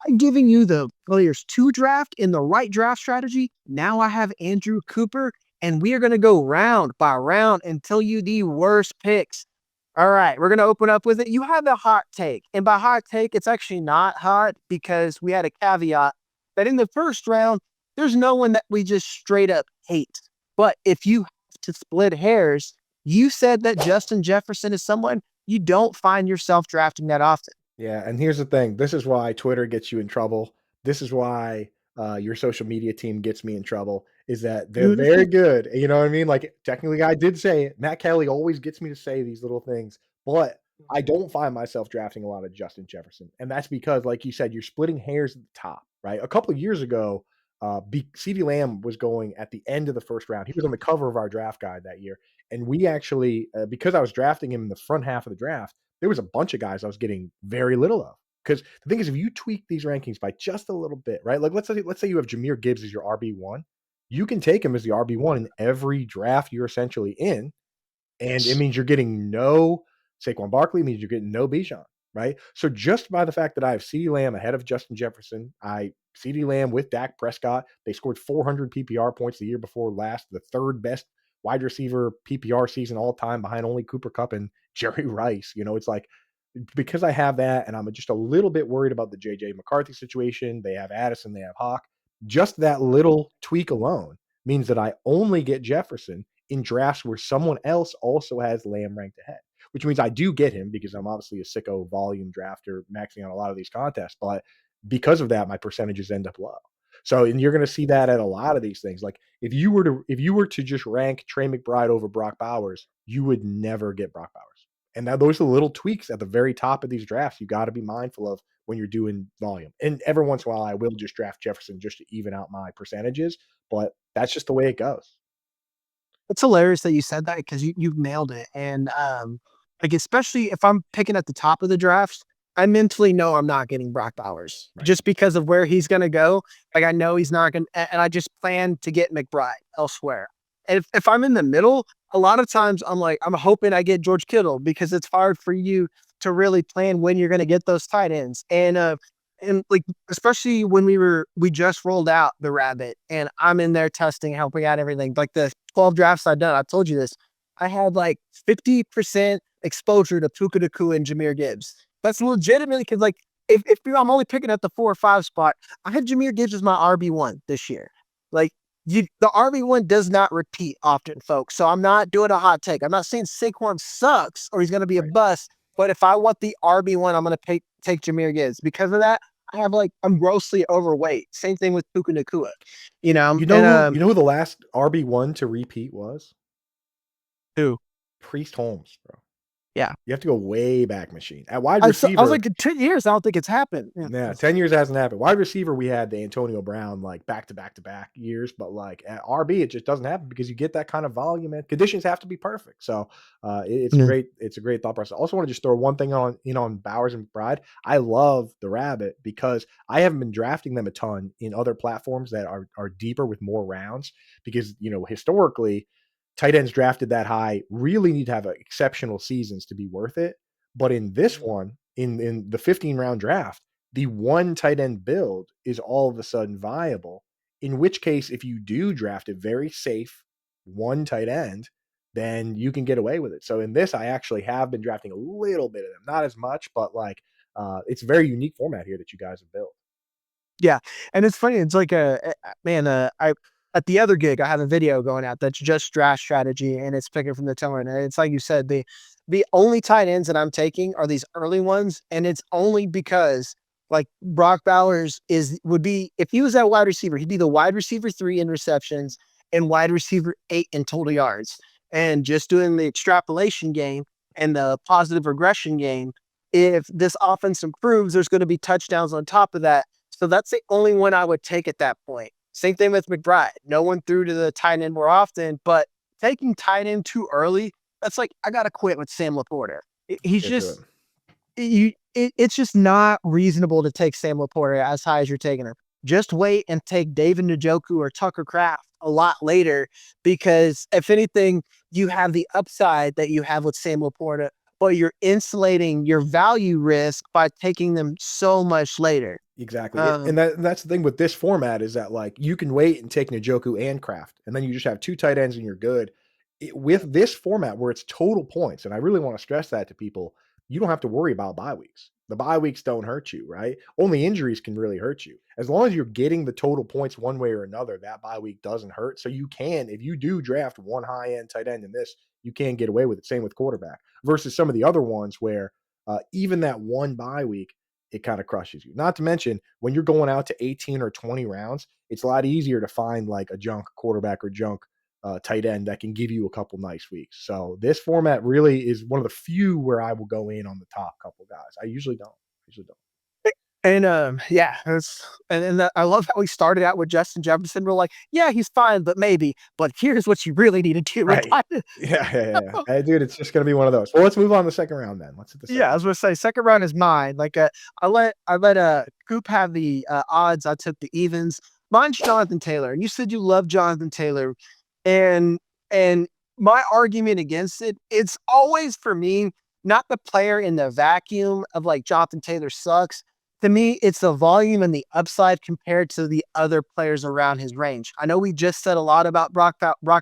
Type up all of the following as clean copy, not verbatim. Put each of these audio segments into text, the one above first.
I'm giving you the players to draft in the right draft strategy. Now I have Andrew Cooper, and we are going to go round by round and tell you the worst picks. All right, we're going to open up with it. You have a hot take. And by hot take, it's actually not hot because we had a caveat that in the first round, there's no one that we just straight up hate. But if you have to split hairs, you said that Justin Jefferson is someone you don't find yourself drafting that often. Yeah, and here's the thing. This is why Twitter gets you in trouble. This is why your social media team gets me in trouble. Is that they're very good. You know what I mean? Like technically, I did say it. Matt Kelly always gets me to say these little things, but I don't find myself drafting a lot of Justin Jefferson, and that's because, like you said, you're splitting hairs at the top, right? A couple of years ago, CeeDee Lamb was going at the end of the first round. He was on the cover of our draft guide that year, and we actually, because I was drafting him in the front half of the draft, there was a bunch of guys I was getting very little of. Because the thing is, if you tweak these rankings by just a little bit, right? Like let's say you have Jahmyr Gibbs as your RB1, you can take him as the RB1 in every draft you're essentially in, and it means you're getting no Saquon Barkley, means you're getting no Bijan, right? So just by the fact that I have CeeDee Lamb ahead of Justin Jefferson, CeeDee Lamb with Dak Prescott, they scored 400 PPR points the year before last, the third best wide receiver PPR season all time behind only Cooper Kupp and Jerry Rice. It's like because I have that, and I'm just a little bit worried about the JJ McCarthy situation. They have Addison, they have Hawk. Just that little tweak alone means that I only get Jefferson in drafts where someone else also has Lamb ranked ahead, which means I do get him because I'm obviously a sicko volume drafter maxing out a lot of these contests. But because of that, my percentages end up low. So, and you're going to see that at a lot of these things. Like if you were to just rank Trey McBride over Brock Bowers, you would never get Brock Bowers. And now those are the little tweaks at the very top of these drafts you got to be mindful of when you're doing volume. And every once in a while, I will just draft Jefferson just to even out my percentages, but that's just the way it goes. It's hilarious that you said that because you've nailed it. And like especially if I'm picking at the top of the drafts, I mentally know I'm not getting Brock Bowers Right. just because of where he's gonna go. Like I know he's not gonna, and I just plan to get McBride elsewhere. And if I'm in the middle, a lot of times I'm like, I'm hoping I get George Kittle because it's hard for you to really plan when you're gonna get those tight ends. And like especially when we just rolled out the rabbit and I'm in there testing, helping out everything. Like the 12 drafts I've done, I told you this. I had like 50% exposure to Puka Nacua and Jahmyr Gibbs. That's legitimately because like if I'm only picking at the 4 or 5 spot, I had Jahmyr Gibbs as my RB1 this year. Like the RB1 does not repeat often, folks. So I'm not doing a hot take. I'm not saying Saquon sucks or he's going to be a Right. bust. But if I want the RB1, I'm going to take Jahmyr Gibbs. Because of that, I'm grossly overweight. Same thing with Puka Nacua, You know and who the last RB1 to repeat was? who? Priest Holmes, bro. Yeah. You have to go way back machine. At wide I was receiver, like, in 10 years, I don't think it's happened. Yeah. yeah, 10 years hasn't happened. Wide receiver, we had the Antonio Brown like back to back to back years, but like at RB, it just doesn't happen because you get that kind of volume and conditions have to be perfect. So it's Yeah. great. It's a great thought process. I also want to just throw one thing on Bowers and McBride. I love the Rabbit because I haven't been drafting them a ton in other platforms that are deeper with more rounds because historically tight ends drafted that high really need to have exceptional seasons to be worth it. But in this one, in the 15 round draft, the one tight end build is all of a sudden viable. In which case, if you do draft a very safe one tight end, then you can get away with it. So in this, I actually have been drafting a little bit of them, not as much, but like it's a very unique format here that you guys have built. Yeah, and it's funny, it's like man, I at the other gig, I have a video going out that's just draft strategy, and it's picking from the tower, and it's like you said, the only tight ends that I'm taking are these early ones, and it's only because, like, Brock Bowers would be if he was at wide receiver, he'd be the wide receiver 3 in receptions and wide receiver 8 in total yards, and just doing the extrapolation game and the positive regression game, if this offense improves, there's gonna be touchdowns on top of that. So that's the only one I would take at that point. Same thing with McBride. No one threw to the tight end more often, but taking tight end too early, that's like, I got to quit with Sam Laporta. He's Get to it. just, it's just not reasonable to take Sam Laporta as high as you're taking him. Just wait and take David Njoku or Tucker Kraft a lot later, because if anything, you have the upside that you have with Sam Laporta, but you're insulating your value risk by taking them so much later. Exactly, Um, and that's the thing with this format is that, like, you can wait and take Njoku and Kraft, and then you just have 2 tight ends and you're good. With this format where it's total points, and I really wanna stress that to people, you don't have to worry about bye weeks. The bye weeks don't hurt you, right? Only injuries can really hurt you. As long as you're getting the total points one way or another, that bye week doesn't hurt, so you can if you do draft one high-end tight end in this, you can get away with it, same with quarterback, versus some of the other ones where, even that one bye week it kind of crushes you. Not to mention when you're going out to 18 or 20 rounds, it's a lot easier to find like a junk quarterback or junk tight end that can give you a couple nice weeks. So this format really is one of the few where I will go in on the top couple guys. I usually don't. Usually don't. and, yeah, it's and I love how we started out with Justin Jefferson. We're like, "Yeah, he's fine, but maybe. But here's what you really need to do with Right. Tyler." Yeah. Hey, dude, it's just gonna be one of those. Well, let's move on to the second round then. Let's hit the Yeah, I second was round. gonna say second round is mine. Like, I let Coop have the, odds, I took the evens. Mine's Jonathan Taylor, and you said you love Jonathan Taylor, and and my argument against it, it's always for me, not the player in the vacuum of, like, Jonathan Taylor sucks. To me, it's the volume and the upside compared to the other players around his range. I know we just said a lot about Brock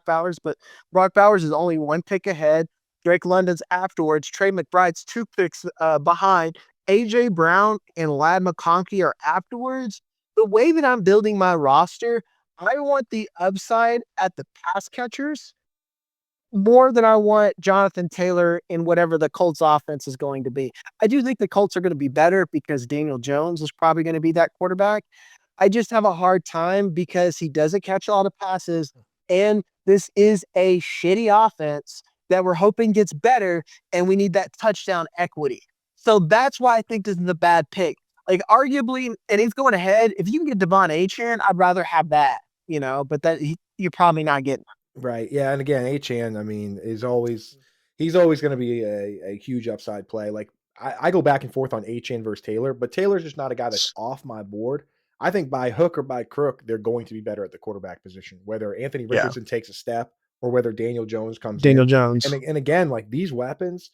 Bowers, but Brock Bowers is only 1 pick ahead. Drake London's afterwards. Trey McBride's 2 picks behind. AJ Brown and Lad McConkey are afterwards. The way that I'm building my roster, I want the upside at the pass catchers more than I want Jonathan Taylor in whatever the Colts offense is going to be. I do think the Colts are going to be better because Daniel Jones is probably going to be that quarterback. I just have a hard time because he doesn't catch a lot of passes, and this is a shitty offense that we're hoping gets better, and we need that touchdown equity. So that's why I think this is a bad pick. Like, arguably, and he's going ahead. If you can get Devon Achane, I'd rather have that, but you're probably not getting. Right. Yeah. And again, Achan, I mean, is always he's always going to be a huge upside play. Like I go back and forth on Achan versus Taylor, but Taylor's just not a guy that's off my board. I think by hook or by crook, they're going to be better at the quarterback position, whether Anthony Yeah. Richardson takes a step or whether Daniel Jones comes Daniel in. Jones. And again, like these weapons,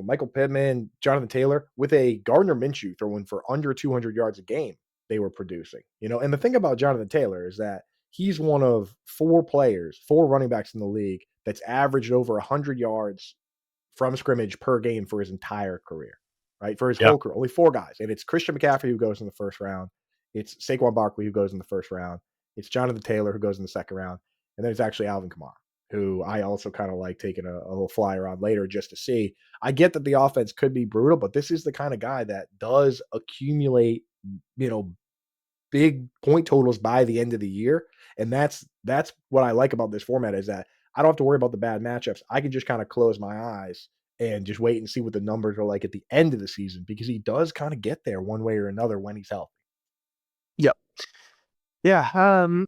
Michael Pittman, Jonathan Taylor, with a Gardner Minshew throwing for under 200 yards a game, they were producing. And the thing about Jonathan Taylor is that he's one of 4 running backs in the league that's averaged over 100 yards from scrimmage per game for his entire career, right? For his Yeah. whole career, only 4 guys. And it's Christian McCaffrey who goes in the first round. It's Saquon Barkley who goes in the first round. It's Jonathan Taylor who goes in the second round. And then it's actually Alvin Kamara, who I also kind of like taking a little flyer on later just to see. I get that the offense could be brutal, but this is the kind of guy that does accumulate, you know, big point totals by the end of the year. And that's what I like about this format is that I don't have to worry about the bad matchups. I can just kind of close my eyes and just wait and see what the numbers are like at the end of the season because he does kind of get there one way or another when he's healthy. Yep. Yeah. And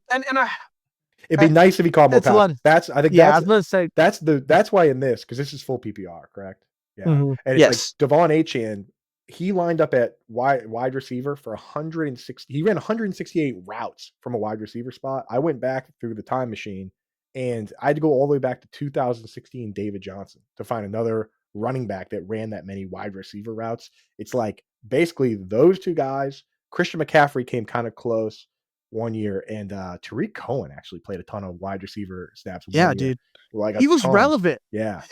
It'd be I nice if he caught more it's a lot. passes. That's I think Yeah, I was gonna say. that's why in this because this is full PPR, correct? Yeah, Mhm. and it's like Yes. Devon Achane, he lined up at wide receiver for 160. He ran 168 routes from a wide receiver spot. I went back through the time machine, and I had to go all the way back to 2016 David Johnson to find another running back that ran that many wide receiver routes. It's like basically those 2 guys. Christian McCaffrey came kind of close one year, and Tariq Cohen actually played a ton of wide receiver snaps one Yeah, year, dude. like a He was ton. relevant. Yeah,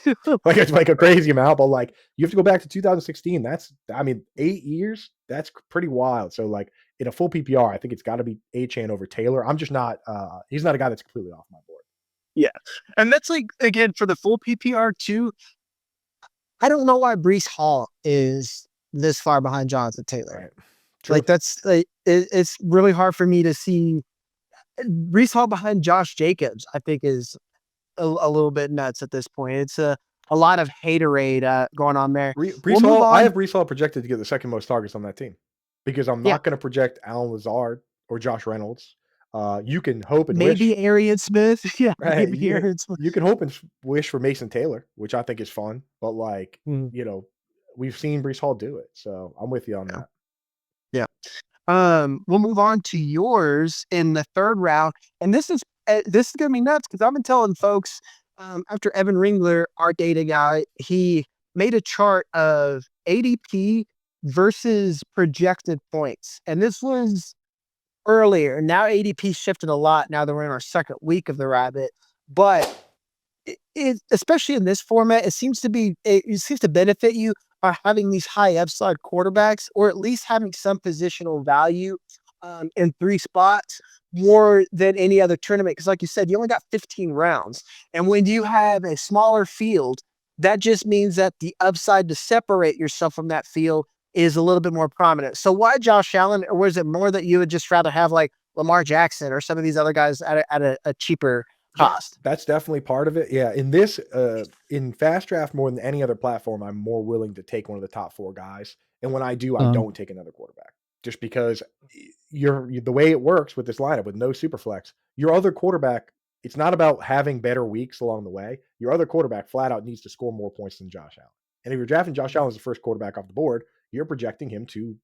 like it's like a crazy amount, but like you have to go back to 2016. That's I mean 8 years. That's pretty wild. So like in a full PPR, I think it's got to be Achan over Taylor. I'm just not. He's not a guy that's completely off my board. Yeah. And that's like, again, for the full PPR too, I don't know why Breece Hall is this far behind Jonathan Taylor. Right. True. Like, that's like, it's really hard for me to see Breece Hall behind Josh Jacobs, I think is a little bit nuts at this point. It's a lot of haterade going on there. We'll Brees move Hall. I on. have Brees Hall projected to get the second most targets on that team because I'm Yeah. not going to project Alan Lazard or Josh Reynolds. You can hope and wish. Maybe Arian Smith. Yeah. Right, Maybe Arian Smith. you can hope and wish for Mason Taylor, which I think is fun, but, like, Mhm. you know, we've seen Breece Hall do it, so I'm with you on Yeah. that. Yeah. We'll move on to yours in the third round, and this is gonna be nuts because I've been telling folks after Evan Ringler, our data guy, he made a chart of ADP versus projected points. And this was earlier. Now ADP shifted a lot now that we're in our second week of the rabbit. But especially in this format, it seems to benefit you by having these high upside quarterbacks, or at least having some positional value in three spots more than any other tournament. Because, like you said, you only got 15 rounds, and when you have a smaller field, that just means that the upside to separate yourself from that field is a little bit more prominent. So, why Josh Allen, or was it more that you would just rather have like Lamar Jackson or some of these other guys at a cheaper cost? That's definitely part of it. Yeah, in this, in Fast Draft more than any other platform, I'm more willing to take one of the top 4 guys, and when I do, I don't take another quarterback, just because the way it works with this lineup with no super flex, your other quarterback, it's not about having better weeks along the way. Your other quarterback flat out needs to score more points than Josh Allen, and if you're drafting Josh Allen as the first quarterback off the board, you're projecting him to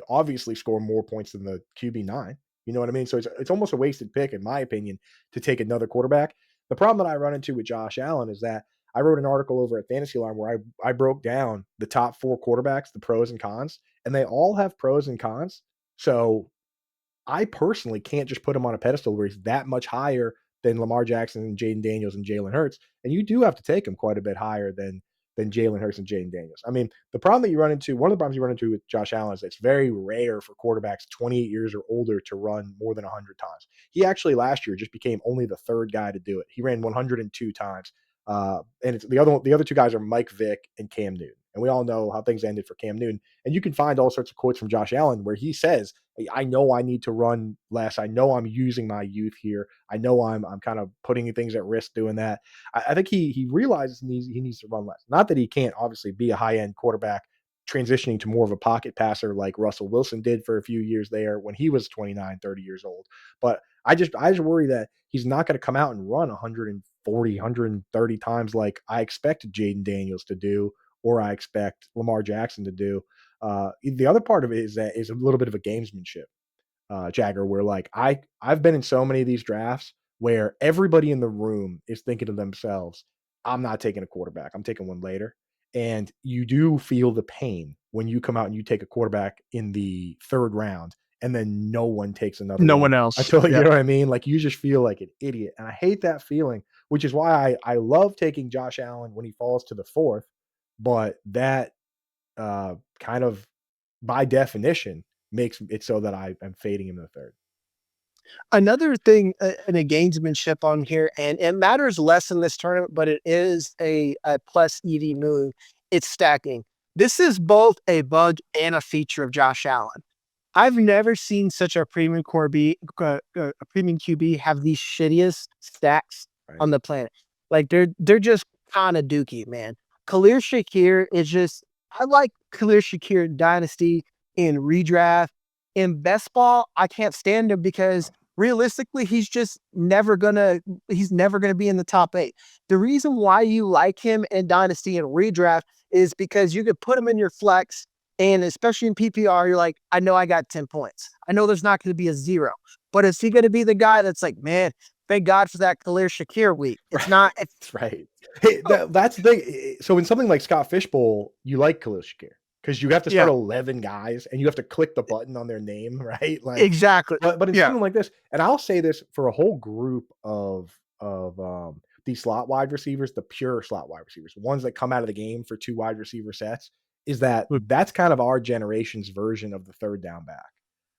obviously score more points than the QB9. You know what I mean? So it's almost a wasted pick, in my opinion, to take another quarterback. The problem that I run into with Josh Allen is that I wrote an article over at Fantasy Alarm where I broke down the top 4 quarterbacks, the pros and cons, and they all have pros and cons. So I personally can't just put him on a pedestal where he's that much higher than Lamar Jackson and Jaden Daniels and Jalen Hurts. And you do have to take him quite a bit higher than Jalen Hurts and Jaden Daniels. I mean, the problem that you run into, one of the problems you run into with Josh Allen is it's very rare for quarterbacks 28 years or older to run more than 100 times. He actually last year just became only the 3rd guy to do it. He ran 102 times. And it's the other 2 guys are Mike Vick and Cam Newton. And we all know how things ended for Cam Newton. And you can find all sorts of quotes from Josh Allen where he says, "Hey, I know I need to run less. I know I'm using my youth here. I know I'm kind of putting things at risk doing that." I think he realizes he needs to run less. Not that he can't obviously be a high end quarterback transitioning to more of a pocket passer like Russell Wilson did for a few years there when he was 29, 30 years old. But I just worry that he's not going to come out and run 140, 130 times like I expect Jaden Daniels to do, or I expect Lamar Jackson to do. The other part of it is a little bit of a gamesmanship, Jagger, where like I've been in so many of these drafts where everybody in the room is thinking to themselves, "I'm not taking a quarterback. I'm taking one later." And you do feel the pain when you come out and you take a quarterback in the 3rd round, and then no one takes another No one one else. until you Yeah. know what I mean. Like you just feel like an idiot, and I hate that feeling. Which is why I love taking Josh Allen when he falls to the 4th, but that kind of by definition makes it so that I'm fading him in the 3rd. Another thing, an gamesmanship on here, and it matters less in this tournament, but it is a plus EV move. It's stacking. This is both a bug and a feature of Josh Allen. I've never seen such a premium a premium QB have the shittiest stacks Right. on the planet. Like they're just kind of dookie, man. Khalil Shakir is just I like Khalil Shakir in Dynasty, in redraft, in best ball. I can't stand him because realistically, he's never gonna be in the top 8. The reason why you like him in Dynasty and redraft is because you could put him in your flex, and especially in PPR, you're like, I know I got 10 points. I know there's not going to be a 0. But is he going to be the guy that's like, man, thank God for that Khalil Shakir week? It's Right. not. Right. Hey, Oh, that's the thing. So in something like Scott Fishbowl, you like Khalil Shakir because you have to start yeah, 11 guys and you have to click the button on their name, right? Like, exactly. but in Yeah. something like this, and I'll say this for a whole group of these slot wide receivers, the pure slot wide receivers, ones that come out of the game for 2 wide receiver sets, is that that's kind of our generation's version of the 3rd down back,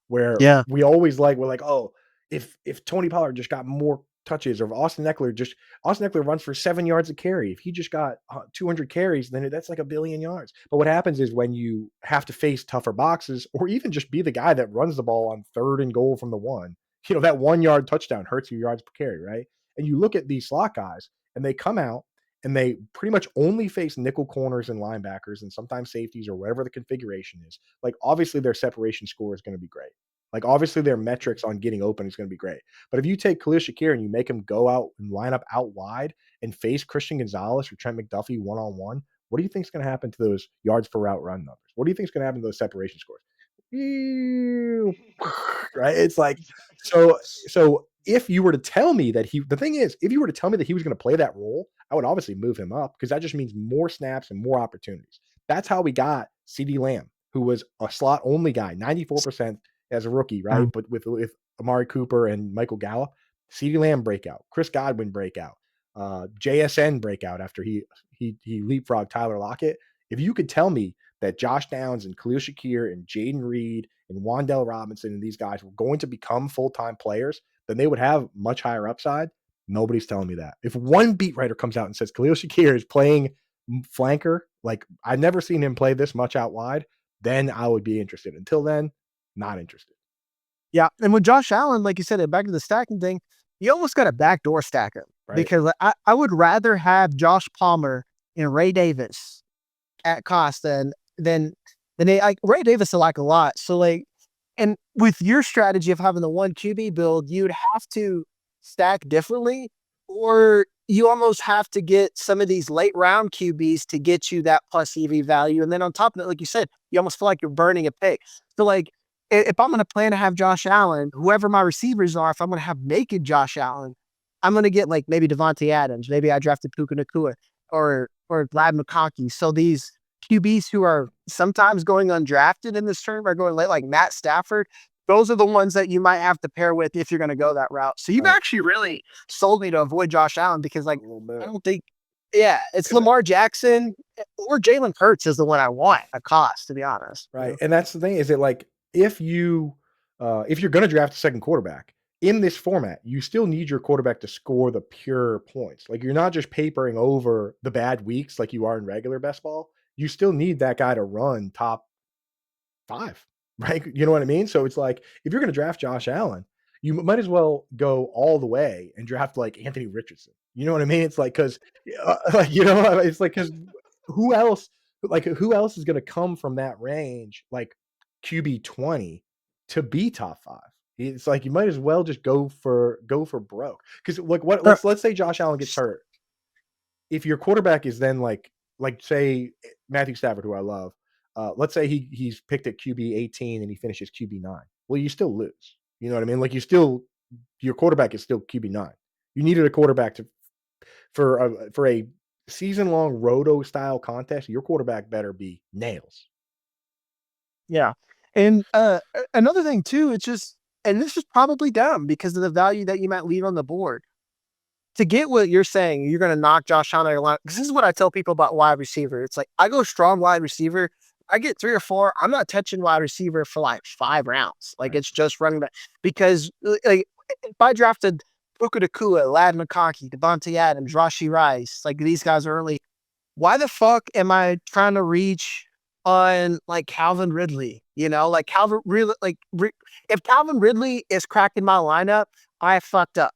where Yeah. we're like, oh, if Tony Pollard just got more touches, or if Austin Eckler runs for 7 yards a carry, if he just got 200 carries, then that's like a billion yards. But what happens is when you have to face tougher boxes, or even just be the guy that runs the ball on 3rd and goal from the 1, that 1 yard touchdown hurts your yards per carry, right? And you look at these slot guys, and they come out and they pretty much only face nickel corners and linebackers and sometimes safeties or whatever the configuration is. Like, obviously, their separation score is going to be great. Like, obviously, their metrics on getting open is going to be great. But if you take Khalil Shakir and you make him go out and line up out wide and face Christian Gonzalez or Trent McDuffie one on one, what do you think is going to happen to those yards per route run numbers? What do you think is going to happen to those separation scores? Right? It's like, so if you were to tell me that the thing is, if you were to tell me that he was going to play that role, I would obviously move him up because that just means more snaps and more opportunities. That's how we got CeeDee Lamb. who was a slot only guy, 94% as a rookie, right? Um, But with Amari Cooper and Michael Gallup, CeeDee Lamb breakout, Chris Godwin breakout, JSN breakout after he leapfrogged Tyler Lockett. If you could tell me that Josh Downs and Khalil Shakir and Jaden Reed and Wandell Robinson and these guys were going to become full-time players, then they would have much higher upside. Nobody's telling me that. If one beat writer comes out and says Khalil Shakir is playing flanker, like I've never seen him play this much out wide, then I would be interested. Until then, not interested. yeah, and with Josh Allen, like you said, back to the stacking thing, you almost got to backdoor stack him Right? because I would rather have Josh Palmer and Ray Davis at cost than Ray Davis I like a lot. So like, and with your strategy of having the one QB build, you'd have to stack differently, or you almost have to get some of these late round QBs to get you that plus EV value. And then on top of it, like you said, you almost feel like you're burning a pick. So like, if I'm going to plan to have Josh Allen, whoever my receivers are, if I'm going to have naked Josh Allen, I'm going to get like maybe Devontae Adams. Maybe I drafted Puka Nakua or Vlad McConkey. So these QBs who are sometimes going undrafted in this tournament are going late, like Matt Stafford. Those are the ones that you might have to pair with if you're going to go that route. So you've Right. actually really sold me to avoid Josh Allen because, like, A little bit. I don't think, yeah, it's Lamar Jackson or Jalen Hurts is the one I want at cost, to be honest. Right. And that's the thing, is it like if you're gonna draft a second quarterback in this format, you still need your quarterback to score the pure points. Like you're not just papering over the bad weeks like you are in regular best ball. You still need that guy to run top 5, right? You know what I mean? So it's like, if you're gonna draft Josh Allen, you might as well go all the way and draft like Anthony Richardson. You know what I mean? It's like, because like, it's like, because who else who else is gonna come from that range, like QB 20 to be top 5? It's like you might as well just go for broke. Because like, what Uh, let's say Josh Allen gets hurt. If your quarterback is then like say Matthew Stafford, who I love, let's say he's picked at QB 18 and he finishes QB 9. Well, you still lose. You know what I mean? Like your quarterback is still QB 9. You needed a quarterback for a season long roto style contest. Your quarterback better be nails. Yeah. And another thing too, it's just, and this is probably dumb because of the value that you might leave on the board. To get what you're saying, you're going to knock Josh Allen out of your line. This is what I tell people about wide receiver. It's like I go strong wide receiver. I get 3 or 4. I'm not touching wide receiver for like 5 rounds. Like Right. it's just running back because like if I drafted Puka Nakua, Lad McConkey, Devontae Adams, Rashi Rice, like these guys early, why the fuck am I trying to reach on like Calvin Ridley? You know, like Calvin really if Calvin Ridley is cracking my lineup, I fucked up.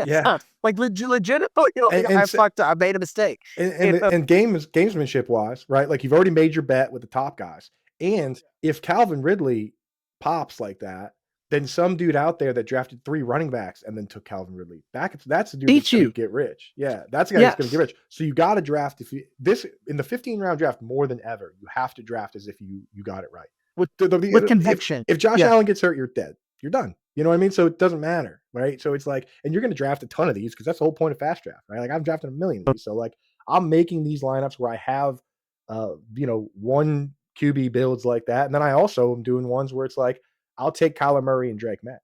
Yeah. Like legitimately, And I and fucked up. I made a mistake. And If gamesmanship wise, right? Like you've already made your bet with the top guys. And if Calvin Ridley pops like that, then some dude out there that drafted 3 running backs and then took Calvin Ridley back, that's the dude that's beat going to you, get rich. Yeah, that's the guy that's going to get yes, rich. So you got to draft this in the 15 round draft more than ever. You have to draft as if you got it right. with with If conviction. Josh Yeah, Allen gets hurt, you're dead. You're done. You know what I mean? So it doesn't matter, right? So it's like, and you're going to draft a ton of these because that's the whole point of fast draft, right? Like I'm drafting a million of these. So like I'm making these lineups where I have, one QB builds like that, and then I also am doing ones where it's like I'll take Kyler Murray and Drake May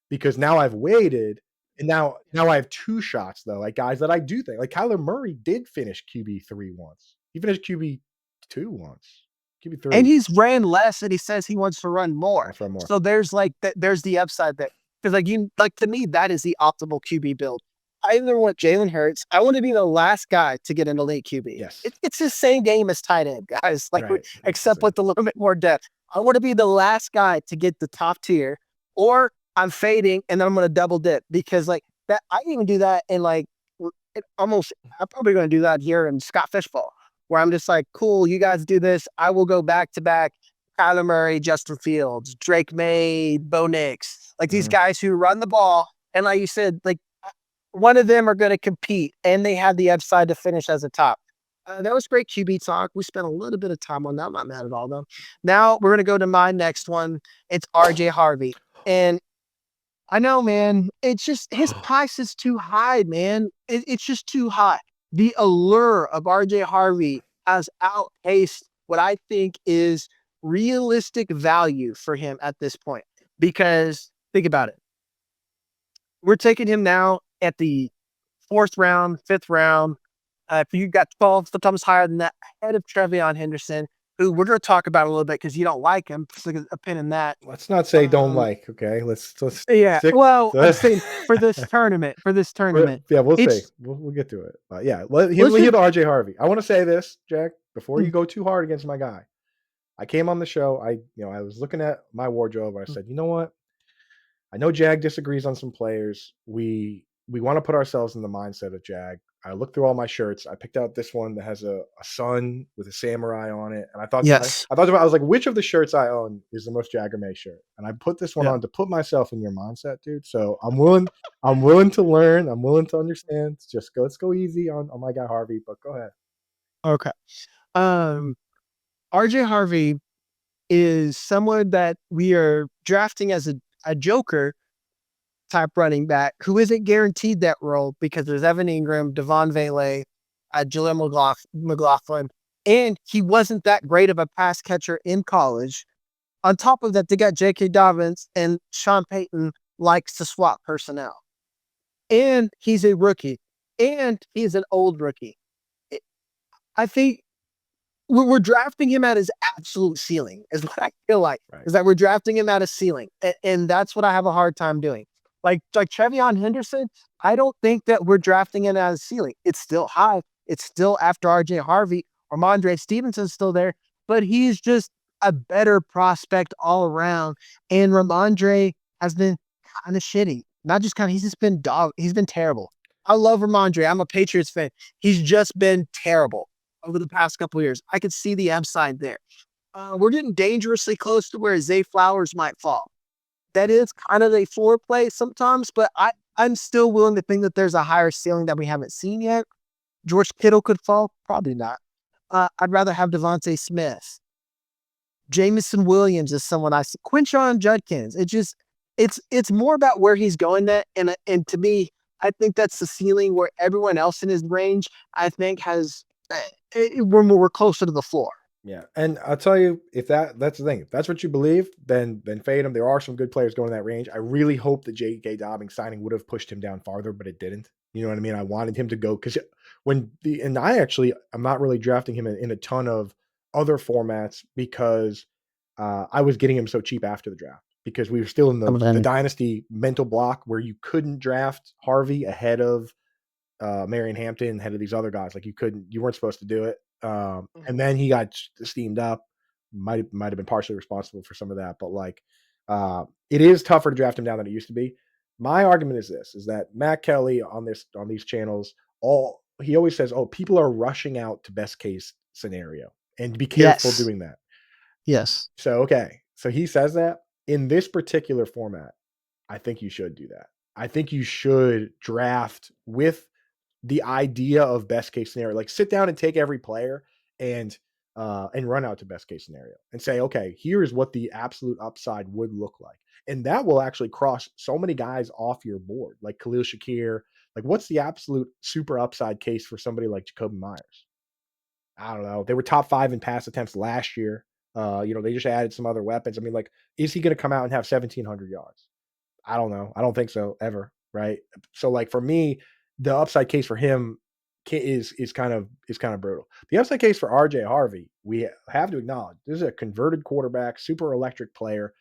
because now I've waited, and now I have 2 shots though, like guys that I do think like Kyler Murray did finish QB 3 once. He finished QB 2 once, QB and 3 he's ran less, and he says he wants to run more. wants to run more. So there's like there's the upside there because like to me that is the optimal QB build. I either want Jalen Hurts. I want to be the last guy to get an elite QB. Yes, It's the same game as tight end, guys. Like right. It's the except same. with a little bit more depth. I want to be the last guy to get the top tier, or I'm fading and then I'm going to double dip because like that. I even do that in like almost. I'm probably going to do that here in Scott Fishbowl, where I'm just like, cool, you guys do this. I will go back to back. Kyler Murray, Justin Fields, Drake May, Bo Nix, like these Mhm. guys who run the ball. And like you said, like one of them are going to compete and they have the upside to finish as a top. That was great QB talk. We spent a little bit of time on that. I'm not mad at all, though. Now we're going to go to my next one. It's RJ Harvey. And I know, man, it's just his price is too high, man. It's just too high. The allure of RJ Harvey has outpaced what I think is realistic value for him at this point. Because think about it. We're taking him now at the fourth round, fifth round. If you got 12, sometimes higher than that, ahead of TreVeyon Henderson, who we're going to talk about a little bit because you don't like him. Stick a pin in that. Let's not say don't Um, like, okay? Let's yeah. stick Well, I'm to saying for this tournament, yeah, we'll see. it's We'll get to it. But yeah, let let's me hear just the RJ Harvey. I want to say this, Jack, before mm, you go too hard against my guy. I came on the show. I was looking at my wardrobe. And I mm, said, you know what? I know Jag disagrees on some players. We want to put ourselves in the mindset of Jag. I looked through all my shirts. I picked out this one that has a sun with a samurai on it, and yes. I thought about. I was like, which of the shirts I own is the most Jagger May shirt? And I put this one Yeah. on to put myself in your mindset, dude. So I'm willing. I'm willing to learn. I'm willing to understand. Let's go easy on my guy Harvey. But go ahead. Okay. Um, RJ Harvey is someone that we are drafting as a joker type running back who isn't guaranteed that role because there's Evan Ingram, Devon Vele, Jaleel McLaughlin, and he wasn't that great of a pass catcher in college. On top of that, they got J.K. Dobbins and Sean Payton likes to swap personnel. And he's a rookie. And he's an old rookie. I think we're drafting him at his absolute ceiling is what I feel like, Right. is that we're drafting him at a ceiling. And that's what I have a hard time doing. Like TreVeyon Henderson, I don't think that we're drafting him at a ceiling. It's still high. It's still after RJ Harvey or Mondre Stevenson's still there, but he's just a better prospect all around. And Ramondre has been kind of shitty. Not just kind of, he's just been he's been terrible. I love Ramondre. I'm a Patriots fan. He's just been terrible over the past couple of years. I could see the upside there. We're getting dangerously close to where Zay Flowers might fall. That is kind of a floor play sometimes, but I'm still willing to think that there's a higher ceiling that we haven't seen yet. George Kittle could fall, probably not. I'd rather have Devontae Smith. Jameson Williams is someone I see. Quinshon Judkins. It's more about where he's going that, and to me, I think that's the ceiling where everyone else in his range, I think, has we're closer to the floor. Yeah, and I'll tell you, if that's the thing. If that's what you believe, then fade him. There are some good players going in that range. I really hope the J.K. Dobbins signing would have pushed him down farther, but it didn't. You know what I mean? I wanted him to go because I'm not really drafting him in a ton of other formats because I was getting him so cheap after the draft because we were still in the dynasty mental block where you couldn't draft Harvey ahead of Marion Hampton, ahead of these other guys. Like you weren't supposed to do it. And then he got steamed up. Might have been partially responsible for some of that, but like it is tougher to draft him down than it used to be. My argument is this: is that Matt Kelly on these channels, he always says, "Oh, people are rushing out to best case scenario," and be careful Yes. doing that. Yes. So okay, so he says that in this particular format, I think you should do that. I think you should draft with the idea of best case scenario. Like sit down and take every player and run out to best case scenario and say, okay, here's what the absolute upside would look like. And that will actually cross so many guys off your board, like Khalil Shakir. Like, what's the absolute super upside case for somebody like Jacoby Myers? I don't know. They were top 5 in pass attempts last year. They just added some other weapons. I mean, like, is he going to come out and have 1,700 yards? I don't know. I don't think so ever. Right. So like for me, the upside case for him is kind of brutal. The upside case for RJ Harvey, we have to acknowledge this is a converted quarterback, super electric player.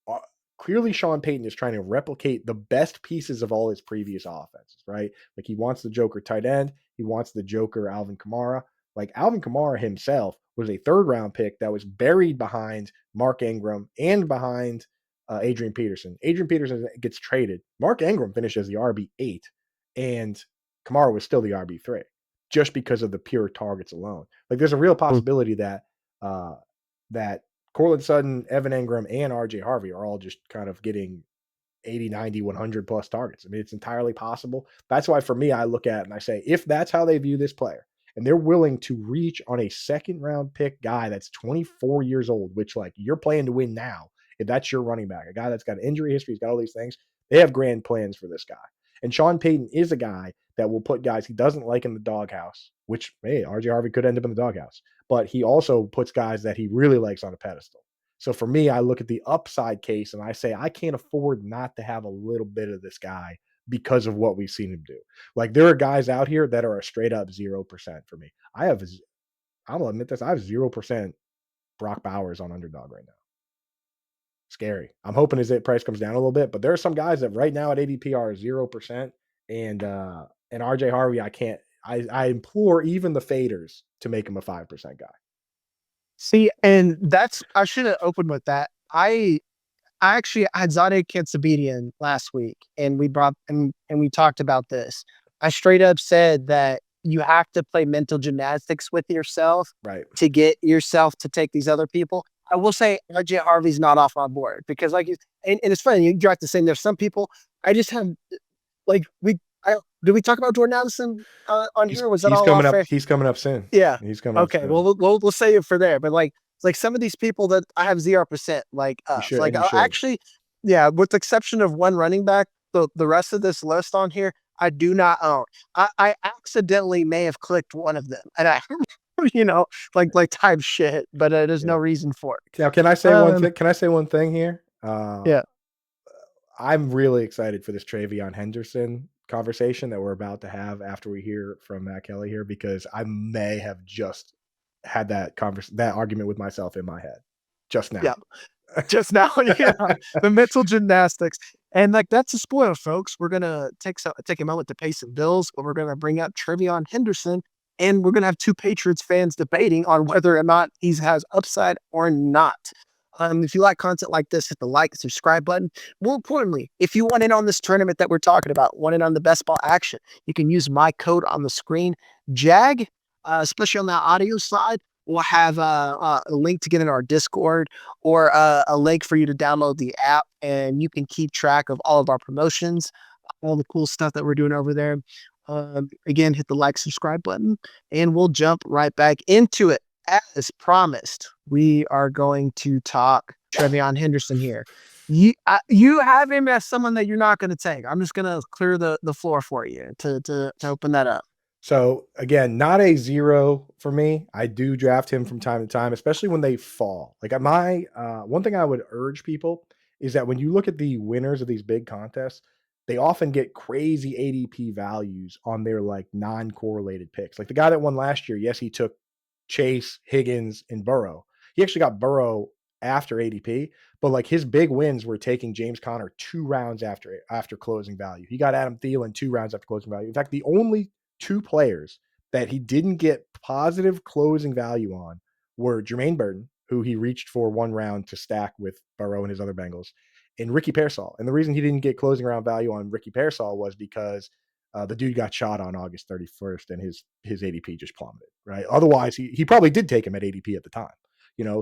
Uh, Clearly, Sean Payton is trying to replicate the best pieces of all his previous offenses, right? Like he wants the Joker tight end, he wants the Joker Alvin Kamara. Like Alvin Kamara himself was a third round pick that was buried behind Mark Ingram and behind Adrian Peterson. Adrian Peterson gets traded. Mark Ingram finished as the RB8, and Kamara was still the RB3 just because of the pure targets alone. Like there's a real possibility uh, that Cortland Sutton, Evan Ingram, and RJ Harvey are all just kind of getting 80, 90, 100 plus targets. I mean, it's entirely possible. That's why for me, I look at it and I say, if that's how they view this player and they're willing to reach on a second round pick guy that's 24 years old, which like you're playing to win now, if that's your running back, a guy that's got injury history, he's got all these things, they have grand plans for this guy. And Sean Payton is a guy that will put guys he doesn't like in the doghouse, which, hey, RJ Harvey could end up in the doghouse, but he also puts guys that he really likes on a pedestal. So for me, I look at the upside case and I say, I can't afford not to have a little bit of this guy because of what we've seen him do. Like there are guys out here that are a straight up 0% for me. I will admit this, I have 0% Brock Bowers on underdog right now. Scary. I'm hoping his price comes down a little bit, but there are some guys that right now at ADP are 0%. And RJ Harvey, I can't I implore even the faders to make him a 5% guy. See, and that's I should have opened with that. I actually had Zade Katsabedian last week, and we talked about this. I straight up said that you have to play mental gymnastics with yourself Right. to get yourself to take these other people. I will say RJ Harvey's not off my board because, and it's funny you have to say there's some people I just have like we. Did we talk about Jordan Addison on He's here? Was that he's all off coming up air? he's coming up soon. Yeah. He's coming up Okay. soon. Well, we'll save it for there. But like some of these people that I have 0%, like You us, should like and you should. actually, yeah, with the exception of one running back, the rest of this list on here, I do not own. I accidentally may have clicked one of them, and I, like type shit, but there's no Yeah. reason for it. Now, can I say one Um, thing? Can I say one thing here? yeah, I'm really excited for this TreVeyon Henderson conversation that we're about to have after we hear from Matt Kelly here, because I may have just had that argument with myself in my head just yeah. now. Just now, yeah, the mental gymnastics, and like that's a spoiler, folks. We're gonna take a moment to pay some bills, but we're gonna bring up TreVeyon Henderson, and we're gonna have two Patriots fans debating on whether or not he has upside or not. If you like content like this, hit the like and subscribe button. More importantly, if you want in on this tournament that we're talking about, want in on the best ball action, you can use my code on the screen, Jag, especially on the audio side. We'll have a link to get in our Discord or a link for you to download the app, and you can keep track of all of our promotions, all the cool stuff that we're doing over there. Again, hit the like, subscribe button, and we'll jump right back into it. As promised, we are going to talk TreVeyon Henderson here. You have him as someone that you're not going to take. I'm just going to clear the floor for you to open that up. So again, not a 0 for me. I do draft him from time to time, especially when they fall. Like one thing I would urge people is that when you look at the winners of these big contests, they often get crazy ADP values on their like non-correlated picks. Like the guy that won last year, yes, he took Chase, Higgins, and Burrow. He actually got Burrow after ADP, but like his big wins were taking James Conner 2 rounds after closing value. He got Adam Thielen 2 rounds after closing value. In fact, the only two players that he didn't get positive closing value on were Jermaine Burton, who he reached for 1 round to stack with Burrow and his other Bengals, and Ricky Pearsall. And the reason he didn't get closing round value on Ricky Pearsall was because the dude got shot on August 31st and his ADP just plummeted, right? Otherwise, he probably did take him at ADP at the time,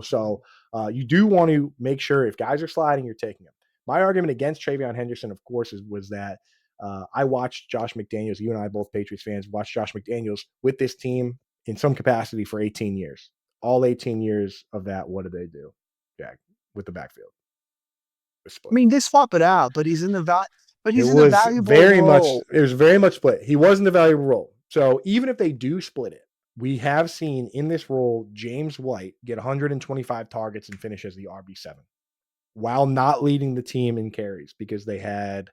So you do want to make sure if guys are sliding, you're taking them. My argument against TreVeyon Henderson, of course, was that I watched Josh McDaniels. You and I, both Patriots fans, watched Josh McDaniels with this team in some capacity for 18 years. All 18 years of that, what did they do? Jack, with the backfield, I split. mean, they swap it out, but It he's in a was valuable very much role. it was very much split. He wasn't a valuable role. So even if they do split it, we have seen in this role James White get 125 targets and finish as the RB7 while not leading the team in carries because they had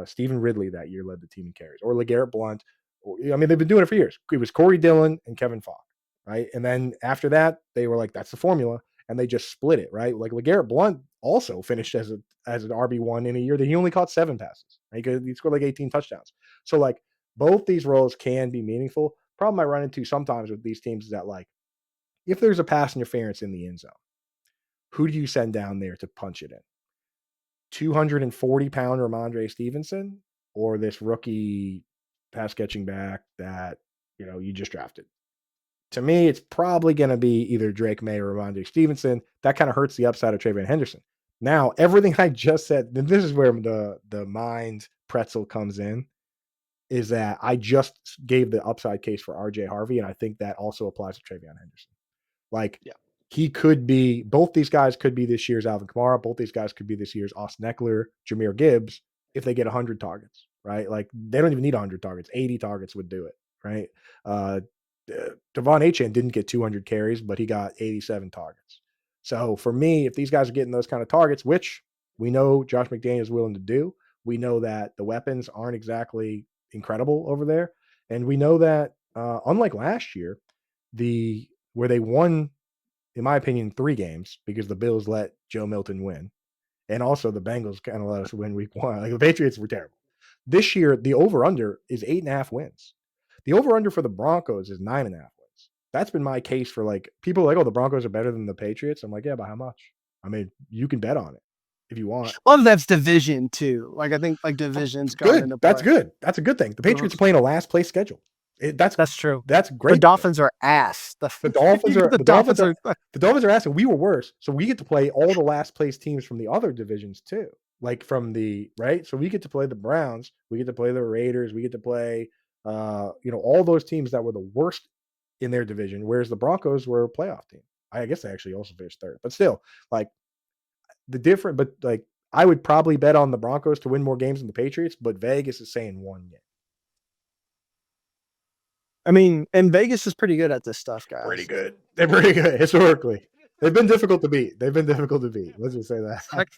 Stephen Ridley that year led the team in carries, or LeGarrette Blunt. I mean, they've been doing it for years. It was Corey Dillon and Kevin Falk, right? And then after that, they were like, that's the formula. And they just split it, right? Like LeGarrette Blunt also finished as an RB1 in a year that he only caught 7 passes. Right? He scored like 18 touchdowns. So like both these roles can be meaningful. Problem I run into sometimes with these teams is that like if there's a pass interference in the end zone, who do you send down there to punch it in? 240-pound Ramondre Stevenson or this rookie pass catching back that you just drafted? To me, it's probably going to be either Drake May or Ramondre Stevenson. That kind of hurts the upside of TreVeyon Henderson. Now, everything I just said, and this is where the mind pretzel comes in, is that I just gave the upside case for RJ Harvey, and I think that also applies to TreVeyon Henderson. Like Yeah. he could be, both these guys could be this year's Alvin Kamara. Both these guys could be this year's Austin Eckler, Jahmyr Gibbs, if they get 100 targets, right? Like they don't even need 100 targets. 80 targets would do it, right? Devon Achane didn't get 200 carries, but he got 87 targets. So for me, if these guys are getting those kind of targets, which we know Josh McDaniel is willing to do, we know that the weapons aren't exactly incredible over there, and we know that unlike last year, where they won, in my opinion, 3 games because the Bills let Joe Milton win, and also the Bengals kind of let us win week 1. Like the Patriots were terrible. This year, the over under is 8.5 wins. The over under for the Broncos is 9.5 wins. That's been my case for like people are like, oh, the Broncos are better than the Patriots. I'm like, yeah, but how much? I mean, you can bet on it if you want. Well, that's division too. Like I think like divisions gone Good. into That's play. good. That's a good thing. The Mhm. Patriots are playing a last place schedule. That's true. That's The great. Dolphins are ass. The Dolphins are The the Dolphins Dolphins are are the Dolphins are asking. We were worse, so we get to play all the last place teams from the other divisions too. Like from the right, so we get to play the Browns, we get to play the Raiders, we get to play, all those teams that were the worst in their division, whereas the Broncos were a playoff team. I guess they actually also finished third, but still, like but like I would probably bet on the Broncos to win more games than the Patriots, but Vegas is saying 1 game. I mean, and Vegas is pretty good at this stuff, Pretty guys. good. They're pretty good historically. They've been difficult to beat. They've been difficult to beat. Let's just say that. Like,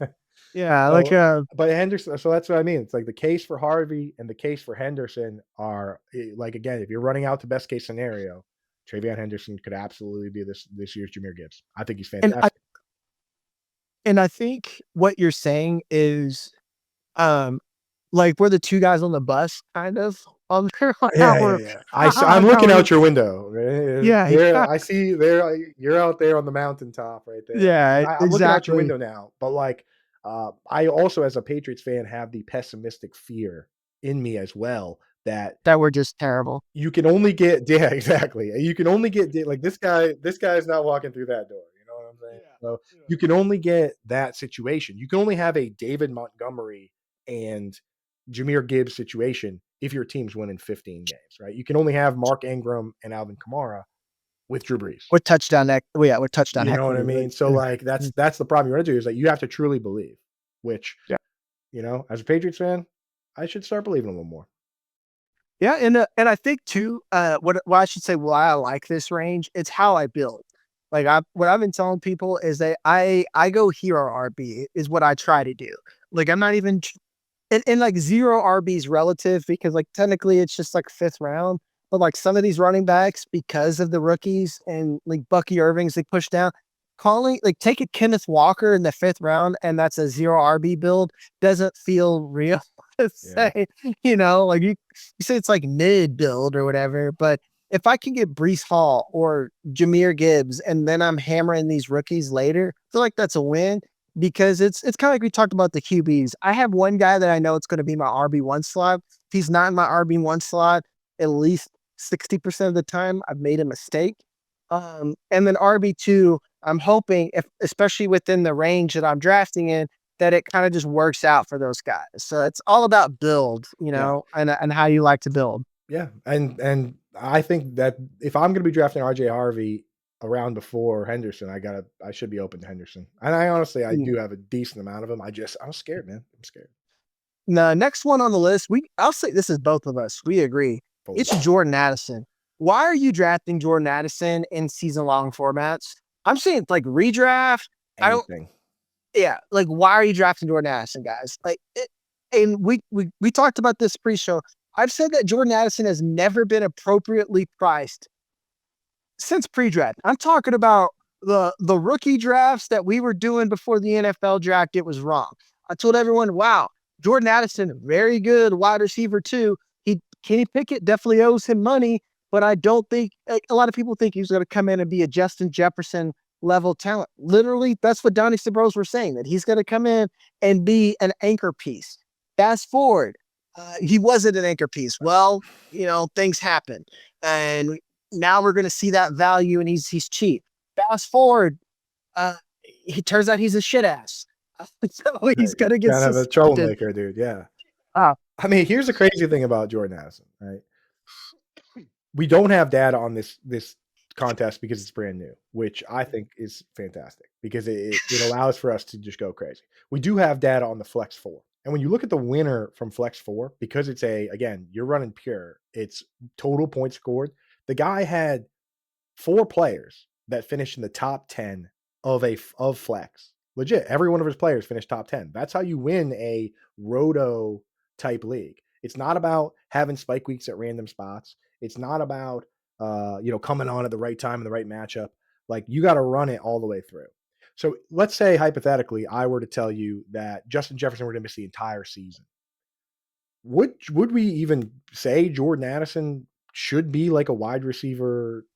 yeah, like So, but Henderson. So that's what I mean. It's like the case for Harvey and the case for Henderson are like again, if you're running out to best case scenario, TreVeyon Henderson could absolutely be this year's Jahmyr Gibbs. I think he's and I fantastic. and I think what you're saying is um like we're the two guys on the bus kind of on how Yeah, yeah, we're yeah. I'm how looking we're out your window. Right? yeah, There, yeah, I see there. You're out there on the mountaintop right there. yeah, I'm looking out your exactly. window now. But like, I also, as a Patriots fan, have the pessimistic fear in me as well that That we're just terrible. you can only get yeah, exactly. You can only get like this guy is not walking through that door. You know what I'm saying? Yeah, So yeah. you can only get that situation. You can only have a David Montgomery and Jahmyr Gibbs situation if your team's winning 15 games, right? You can only have Mark Ingram and Alvin Kamara with Drew Brees. With touchdown ec well, yeah, with touchdown You know what I equity, like, mean? So like that's the problem you run into is that you have to truly believe, which yeah. as a Patriots fan, I should start believing a little more. Yeah, and I think too, what I should say why I like this range, it's how I build. Like what I've been telling people is that I go hero RB is what I try to do. Like I'm not even and like zero RB is relative because like technically it's just like fifth round, but like some of these running backs because of the rookies and like Bucky Irving's they push down. Calling like take a Kenneth Walker in the fifth round and that's a zero RB build doesn't feel real to Yeah. say, like you say it's like mid build or whatever, but if I can get Brees Hall or Jahmyr Gibbs and then I'm hammering these rookies later, I feel like that's a win because it's kind of like we talked about the QBs. I have one guy that I know it's going to be my RB1 slot. If he's not in my RB1 slot, at least 60% of the time, I've made a mistake. And then RB2, I'm hoping, if especially within the range that I'm drafting in, that it kind of just works out for those guys. So it's all about build, Yeah. and how you like to build. Yeah, and I think that if I'm gonna be drafting RJ Harvey around before Henderson, I should be open to Henderson. And I honestly I Mm. do have a decent amount of him. I'm scared, man. I'm scared. The next one on the list, I'll say this is both of us. We agree. Fully. It's Jordan Addison. Why are you drafting Jordan Addison in season long formats? I'm saying like redraft. I don't. Anything. Yeah, like why are you drafting Jordan Addison, guys? And we talked about this pre-show. I've said that Jordan Addison has never been appropriately priced since pre-draft. I'm talking about the rookie drafts that we were doing before the NFL draft. It was wrong. I told everyone, wow, Jordan Addison, very good wide receiver too. Kenny Pickett definitely owes him money, but I don't think a lot of people think he's going to come in and be a Justin Jefferson level talent. Literally, that's what Dynasty Bros were saying, that he's going to come in and be an anchor piece. Fast forward, he wasn't an anchor piece. Well, things happen, and now we're going to see that value, and he's cheap. Fast forward, uh, he turns out he's a shit ass. So he's Right. going to get Kind of a suspended. troublemaker, dude. Yeah. Uh, I mean, here's the crazy thing about Jordan Addison, right? We don't have data on this contest because it's brand new, which I think is fantastic because it allows for us to just go crazy. We do have data on the Flex 4. And when you look at the winner from Flex 4, because it's again, you're running pure, it's total points scored. The guy had 4 players that finished in the top 10 of flex. Legit, every one of his players finished top 10. That's how you win a roto type league. It's not about having spike weeks at random spots. It's not about coming on at the right time in the right matchup. Like you got to run it all the way through. So let's say hypothetically, I were to tell you that Justin Jefferson were to miss the entire season. Would we even say Jordan Addison should be like a wide receiver,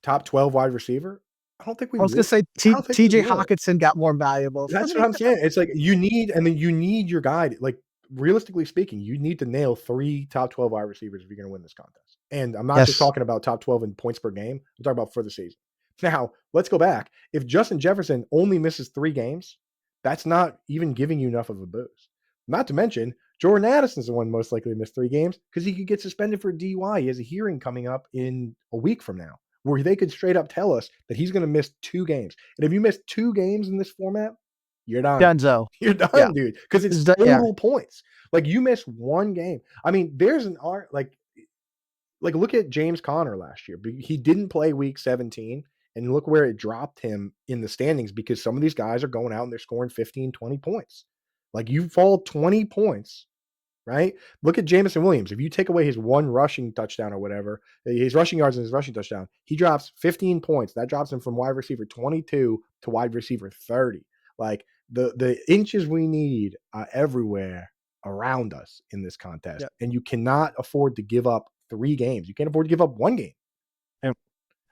top 12 wide receiver? I don't think we I was gonna would. say I don't think we TJ would. Hawkinson got more valuable for That's what me. I'm saying. It's like you need, and then you need your guy. Like realistically speaking, you need to nail 3 top 12 wide receivers if you're going to win this contest. And I'm not just Yes. talking about top 12 in points per game. I'm talking about for the season. Now let's go back. If Justin Jefferson only misses 3 games, that's not even giving you enough of a boost. Not to mention Jordan Addison's the one most likely to miss 3 games because he could get suspended for DUI. He has a hearing coming up in a week from now where they could straight up tell us that he's going to miss 2 games. And if you miss 2 games in this format, you're done. Dunzo. You're Yeah. done, dude, because it's Yeah. total points. Like, you miss 1 game. I mean, there's an art like, look at James Conner last year. He didn't play week 17, and look where it dropped him in the standings because some of these guys are going out and they're scoring 15, 20 points. Like, you fall 20 points, right? Look at Jameson Williams. If you take away his 1 rushing touchdown or whatever, his rushing yards and his rushing touchdown, he drops 15 points. That drops him from wide receiver 22 to wide receiver 30. Like the inches we need are everywhere around us in this contest. Yeah. And you cannot afford to give up 3 games. You can't afford to give up 1 game. Yeah.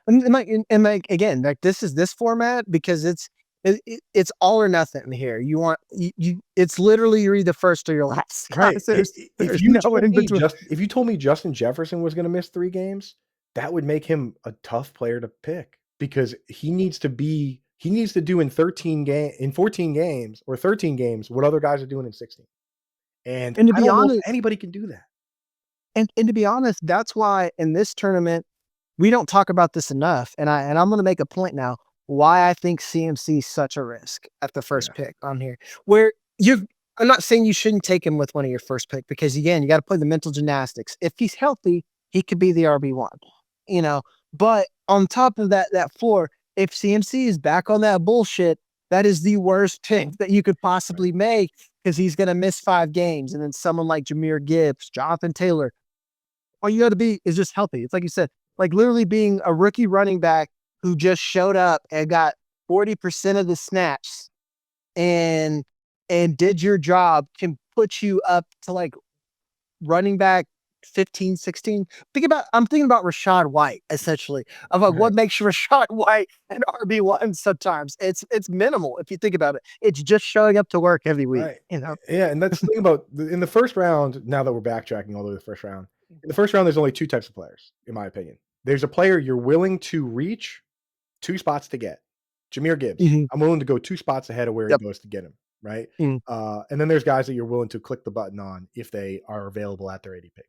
And again, like this format because it's all or nothing here. You want you it's literally you're either first or you're last. Right. Guys, there's no in between. If you told me Justin Jefferson was going to miss 3 games, that would make him a tough player to pick because he needs to do in 14 games or 13 games what other guys are doing in 16. And And to I be don't know honest, if anybody can do that. and to be honest, that's why in this tournament we don't talk about this enough. And I'm going to make a point now why I think CMC is such a risk at the first Yeah. pick on here. Where you've I'm not saying you shouldn't take him with one of your first pick because again, you got to play the mental gymnastics. If he's healthy, he could be the RB1. You know, but on top of that floor, if CMC is back on that bullshit, that is the worst pick that you could Right. possibly make because he's going to miss 5 games. And then someone like Jahmyr Gibbs, Jonathan Taylor, all you got to be is just healthy. It's like you said, like literally being a rookie running back who just showed up and got 40% of the snaps and did your job can put you up to like running back 15, 16. I'm thinking about Rashad White essentially of like Right. what makes Rashad White an RB1 sometimes. It's minimal if you think about it. It's just showing up to work every week, Right. you know. Yeah, and that's the thing about in the first round, now that we're backtracking all the way to the first round. In the first round, there's only 2 types of players, in my opinion. There's a player you're willing to reach 2 spots to get. Jahmyr Gibbs. Mhm. I'm willing to go 2 spots ahead of where he Yep. goes to get him, right? Mhm. And then there's guys that you're willing to click the button on if they are available at their ADP.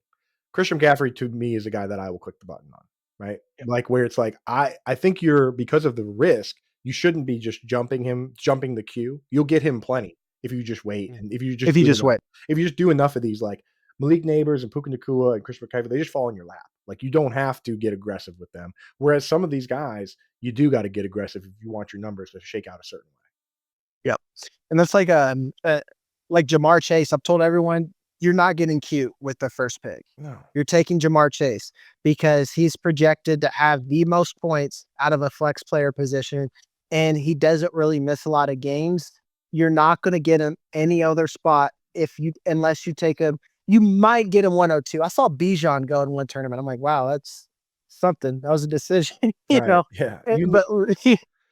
Christian McCaffrey to me is a guy that I will click the button on, right? Yep. Like where it's like I think you're because of the risk, you shouldn't be just jumping the queue. You'll get him plenty if you just wait Mhm. and if you just If you do just enough. wait. If you just do enough of these, like Malik Neighbors and Puka Nakua and Christian McCaffrey, they just fall in your lap. Like you don't have to get aggressive with them. Whereas some of these guys, you do got to get aggressive if you want your numbers to shake out a certain way. Yep. And that's like Jamar Chase. I've told everyone you're not getting cute with the first pick. No. You're taking Jamar Chase because he's projected to have the most points out of a flex player position, and he doesn't really miss a lot of games. You're not going to get him any other spot unless you take him. You might get him 102. I saw Bijan go in one tournament. I'm like, wow, that's something. That was a decision, you Right. know. Yeah. But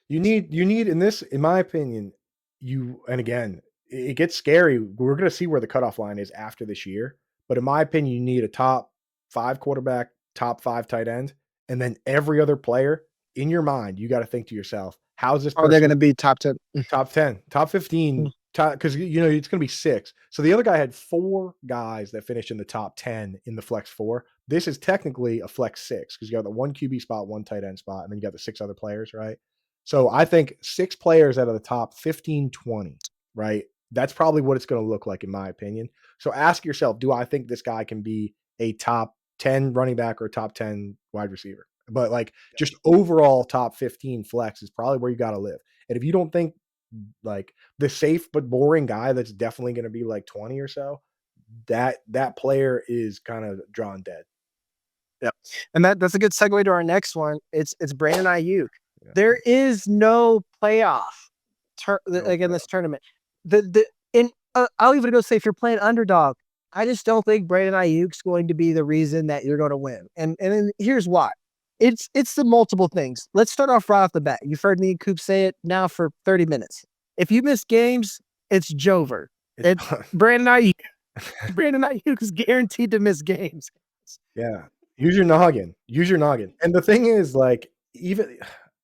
You need in this, in my opinion, and again, it gets scary. We're gonna see where the cutoff line is after this year. But in my opinion, you need a top 5 quarterback, top 5 tight end, and then every other player in your mind, you got to think to yourself, how's this are they going person to be top 10? top 10, top 15, because it's gonna be 6. So the other guy had 4 guys that finished in the top 10 in the flex 4. This is technically a flex 6 because you got the 1 QB spot, 1 tight end spot, and then you got the 6 other players, right? So I think 6 players out of the top 15, 20, right? That's probably what it's going to look like in my opinion. So ask yourself, do I think this guy can be a top 10 running back or top 10 wide receiver? But like just overall top 15 flex is probably where you got to live. And if you don't think like the safe but boring guy that's definitely going to be like 20 or so, that player is kind of drawn dead. Yep. And that's a good segue to our next one. It's Brandon Ayuk. Yeah. There is no playoff No like in this playoff. tournament. The in I'll even go say if you're playing underdog, I just don't think Brandon Ayuk's going to be the reason that you're going to win. And then here's why. It's the multiple things. Let's start off right off the bat. You've heard me and Coop say it now for 30 minutes. If you miss games, it's Jover. It's It Brandon Ayuk. Brandon Ayuk is guaranteed to miss games. yeah. Use your noggin. Use your noggin. And the thing is, like, even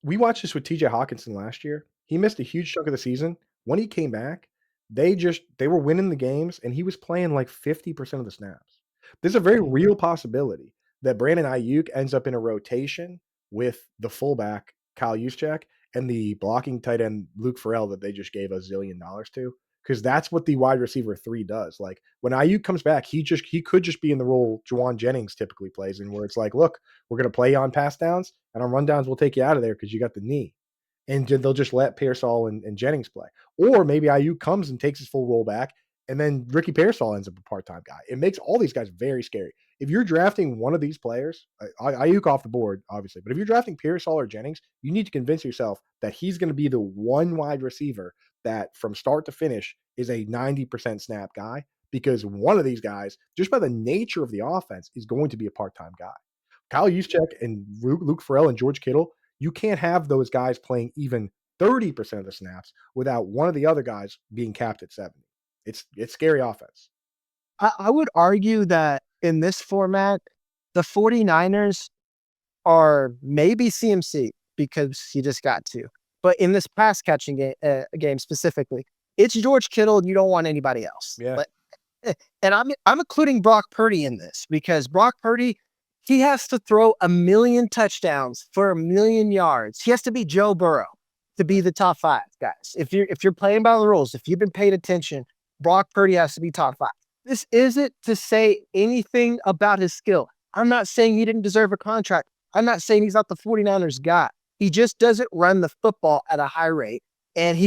we watched this with TJ Hawkinson last year. He missed a huge chunk of the season. When he came back, they were winning the games and he was playing like 50% of the snaps. There's a very real possibility that Brandon Ayuk ends up in a rotation with the fullback, Kyle Juszczyk, and the blocking tight end, Luke Farrell, that they just gave $1 zillion to. Because that's what the wide receiver 3 does. Like when Ayuk comes back, he could just be in the role Juwan Jennings typically plays in, where it's like, look, we're going to play on pass downs, and on rundowns we'll take you out of there because you got the knee, and they'll just let Pearsall and Jennings play. Or maybe Ayuk comes and takes his full roll back, and then Ricky Pearsall ends up a part-time guy. It makes all these guys very scary. If you're drafting one of these players, Ayuk off the board, obviously, but if you're drafting Pearsall or Jennings, you need to convince yourself that he's going to be the one wide receiver that from start to finish is a 90% snap guy, because one of these guys, just by the nature of the offense, is going to be a part-time guy. Kyle Juszczyk and Luke Farrell and George Kittle, you can't have those guys playing even 30% of the snaps without one of the other guys being capped at 70. It's scary offense. I would argue that in this format, the 49ers are maybe CMC because he just got to. But in this pass catching game specifically, it's George Kittle and you don't want anybody else. Yeah. But, and I'm including Brock Purdy in this because Brock Purdy, he has to throw 1,000,000 touchdowns for 1,000,000 yards. He has to be Joe Burrow to be the top 5, guys. If you're playing by the rules, if you've been paying attention, Brock Purdy has to be top 5. This isn't to say anything about his skill. I'm not saying he didn't deserve a contract. I'm not saying he's not the 49ers guy. He just doesn't run the football at a high rate. And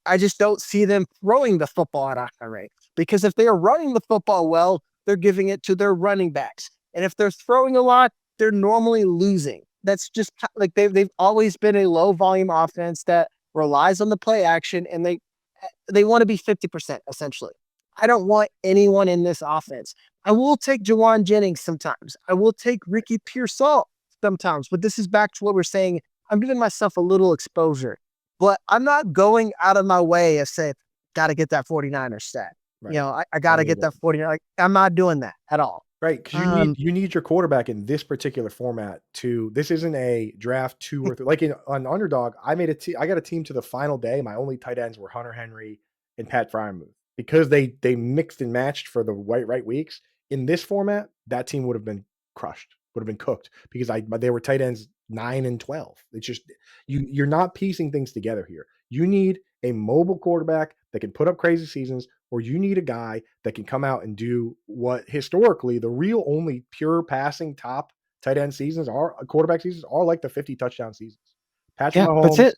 I just don't see them throwing the football at a high rate. Because if they are running the football well, they're giving it to their running backs. And if they're throwing a lot, they're normally losing. That's just like they've always been a low volume offense that relies on the play action, and they want to be 50% essentially. I don't want anyone in this offense. I will take Juwan Jennings sometimes. I will take Ricky Pearsall sometimes, but this is back to what we're saying. I'm giving myself a little exposure, but I'm not going out of my way to say, got to get that 49er stat. Right. You know, I got to get that 49. Like, I'm not doing that at all. Right, because you need your quarterback in this particular format to. This isn't a draft 2 or 3. Like on Underdog, I got a team to the final day. My only tight ends were Hunter Henry and Pat Fryermuth because they mixed and matched for the right weeks. In this format, that team would have been crushed, would have been cooked because they were tight ends 9 and 12. It's just you're not piecing things together here. You need a mobile quarterback that can put up crazy seasons, or you need a guy that can come out and do what historically the real only pure passing top tight end seasons are, quarterback seasons are like the 50 touchdown seasons. Patrick Yeah, that's Mahomes, it.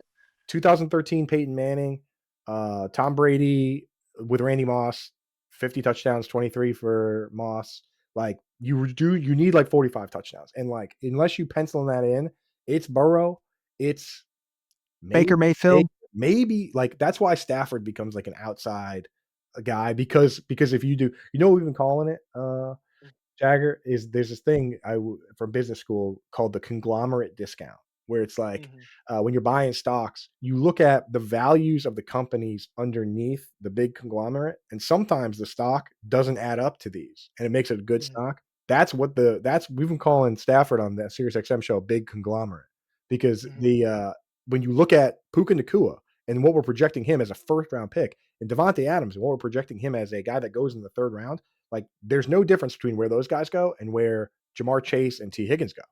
2013 Peyton Manning, Tom Brady with Randy Moss, 50 touchdowns, 23 for Moss. Like you need like 45 touchdowns. And like, unless you pencil that in, it's Burrow, it's maybe Baker Mayfield. maybe like that's why Stafford becomes like an outside guy because if you do, you know what we've been calling it, Jagger, is there's this thing from business school called the conglomerate discount, where it's like when you're buying stocks, you look at the values of the companies underneath the big conglomerate, and sometimes the stock doesn't add up to these, and it makes it a good stock. That's we've been calling Stafford on that SiriusXM show big conglomerate because the when you look at Puka Nacua and what we're projecting him as a first round pick, and Devontae Adams and what we're projecting him as a guy that goes in the 3rd round, like there's no difference between where those guys go and where Jamar Chase and T. Higgins go.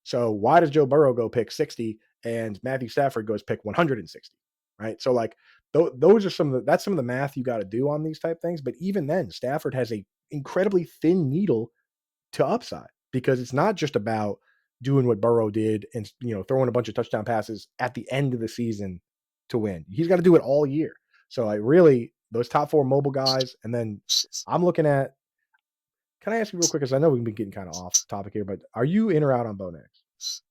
So why does Joe Burrow go pick 60 and Matthew Stafford goes pick 160? Right. So like those are that's some of the math you got to do on these type things. But even then, Stafford has a incredibly thin needle to upside because it's not just about doing what Burrow did and, throwing a bunch of touchdown passes at the end of the season to win. He's got to do it all year. So I really those top 4 mobile guys, and then I'm looking at. Can I ask you real quick? Because I know we've been getting kind of off topic here, but are you in or out on Bo Nix?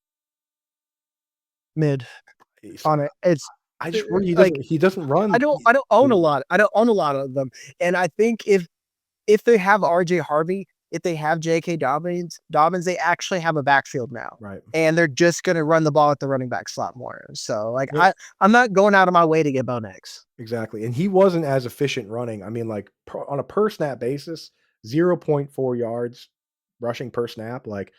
Mid He's- on it. It's I just worry like he doesn't I run. don't I don't own a lot. I don't own a lot of them. And I think if they have RJ Harvey, if they have JK Dobbins, they actually have a backfield now. Right. And they're just gonna run the ball at the running back slot more. So like Yeah, I'm not going out of my way to get Bo Nix. exactly. And he wasn't as efficient running. I mean, like on a per snap basis, 0.4 yards rushing per snap. Like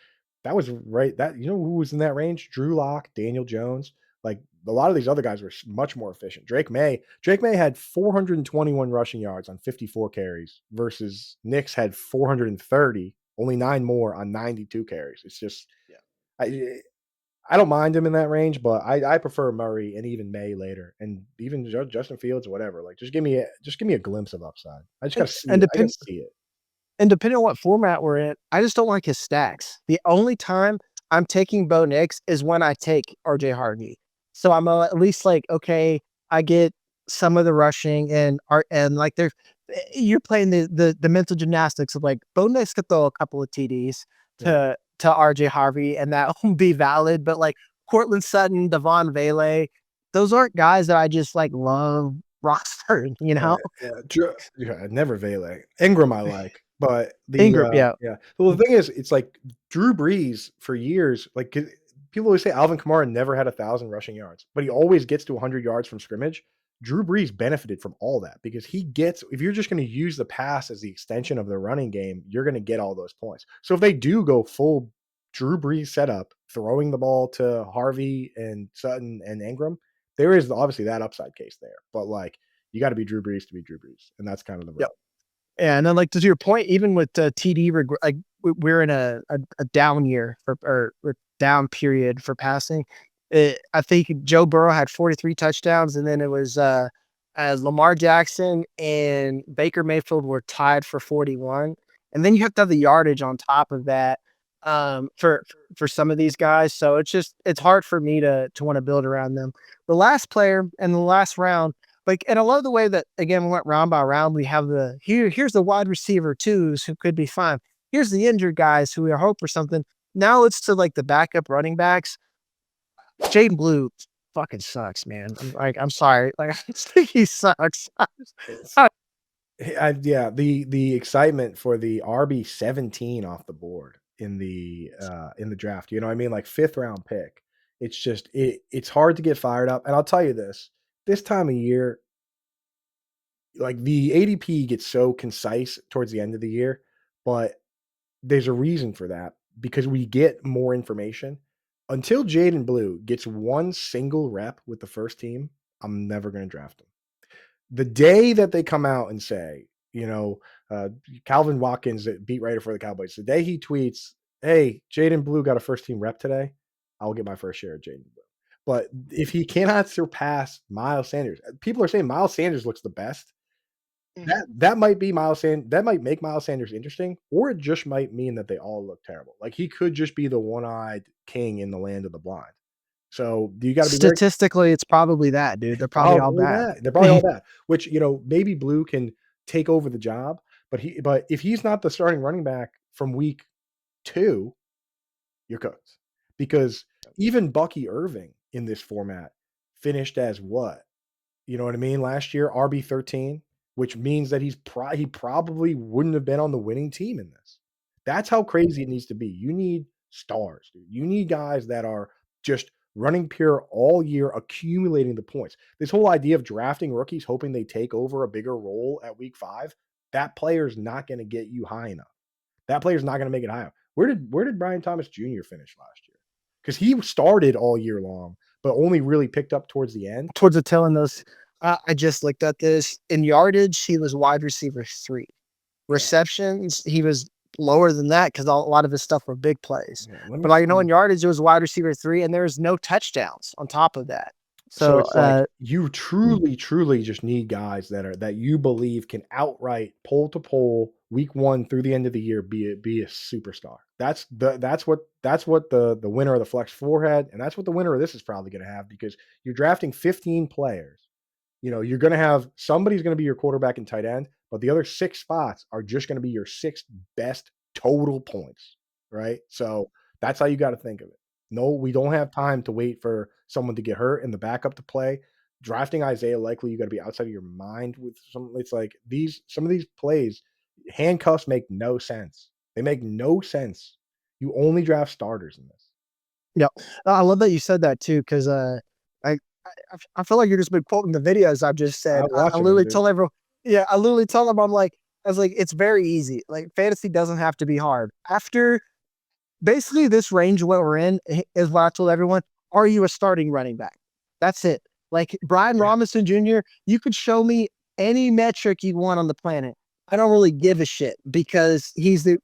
that was right. That who was in that range? Drew Lock, Daniel Jones. Like a lot of these other guys were much more efficient. Drake May had 421 rushing yards on 54 carries versus Knicks had 430, only 9 more on 92 carries. It's just Yeah. I don't mind him in that range, but I prefer Murray and even May later, and even Justin Fields or whatever. Like, just give me a glimpse of upside. I just And gotta see and it. I gotta depend see it. And depending on what format we're in, I just don't like his stacks. The only time I'm taking Bo Nix is when I take RJ Harvey. So I'm at least like, okay, I get some of the rushing and art and like you're playing the mental gymnastics of like Bo Nix could throw a couple of TDs Yeah, to RJ Harvey and that will be valid. But like Cortland Sutton, Devon Vele, those aren't guys that I just like love roster, you know? never Vele. Ingram I like, but Ingram, yeah. yeah. Well, the thing is, it's like Drew Brees for years, like 'cause people always say Alvin Kamara never had 1,000 rushing yards, but he always gets to 100 yards from scrimmage. Drew Brees benefited from all that because if you're just going to use the pass as the extension of the running game, you're going to get all those points. So if they do go full Drew Brees setup, throwing the ball to Harvey and Sutton and Ingram, there is obviously that upside case there. But like, you got to be Drew Brees to be Drew Brees, and that's kind of the rub. Yeah, and then, like, to your point, even with TD like, we're in a down year or down period for passing. I think Joe Burrow had 43 touchdowns, and then it was, as Lamar Jackson and Baker Mayfield were tied for 41, and then you have to have the yardage on top of that, for some of these guys, so it's hard for me to wanna build around them. The last player in the last round like, and I love the way that again we went round by round. We have here's the wide receiver twos who could be fine. Here's the injured guys who we hope for something. Now it's to like the backup running backs. Jaydon Blue fucking sucks, man. I'm sorry. Like I just think he sucks. It's yeah, the excitement for the RB 17 off the board in the draft. You know what I mean? Like 5th round pick. It's just it's hard to get fired up. And I'll tell you this time of year, like the ADP gets so concise towards the end of the year, but there's a reason for that because we get more information. Until Jaden Blue gets one single rep with the first team, I'm never going to draft him. The day that they come out and say, Calvin Watkins, beat writer for the Cowboys, the day he tweets, "Hey, Jaden Blue got a first team rep today," I'll get my first share of Jaden Blue. But if he cannot surpass Miles Sanders, people are saying Miles Sanders looks the best. That might be that might make Miles Sanders interesting, or it just might mean that they all look terrible. Like he could just be the one-eyed king in the land of the blind. So you got to be very Statistically, it's probably that, dude. They're probably all probably bad. that. They're probably all bad. Which maybe Blue can take over the job, but if he's not the starting running back from week 2, you're cooked. Because even Bucky Irving in this format finished as what? You know what I mean? Last year, RB 13, which means that he probably wouldn't have been on the winning team in this. That's how crazy it needs to be. You need stars, dude. You need guys that are just running pure all year, accumulating the points. This whole idea of drafting rookies, hoping they take over a bigger role at week 5, that player's not going to get you high enough. That player's not going to make it high enough. Where did Brian Thomas Jr. finish last year? Because he started all year long, but only really picked up towards the end. Towards the tail end of those, I just looked at this. In yardage, he was wide receiver 3. Yeah, Receptions, he was lower than that because a lot of his stuff were big plays. yeah. Let me But like, see. in yardage, it was wide receiver 3, and there was no touchdowns on top of that. So So, it's like you truly, truly just need guys that you believe can outright pole to pole week 1 through the end of the year be a superstar. That's what the winner of the flex 4 had, and that's what the winner of this is probably gonna have because you're drafting 15 players. You're gonna have somebody's gonna be your quarterback and tight end, but the other 6 spots are just gonna be your 6 best total points, right? So, that's how you gotta think of it. No, we don't have time to wait for someone to get hurt and the backup to play. Drafting Isaiah Likely, you gotta be outside of your mind with it's like some of these plays, handcuffs make no sense. They make no sense. You only draft starters in this. yeah, I love that you said that too, because I I feel like you're just been quoting the videos I've just said. I'm I watching them, literally dude. told everyone, yeah, I literally told them, I was like, it's very easy. Like fantasy doesn't have to be hard. After basically this range what we're in is what I told everyone. Are you a starting running back? That's it. Like Brian Yeah, Robinson Jr., you could show me any metric you want on the planet. I don't really give a shit because he's the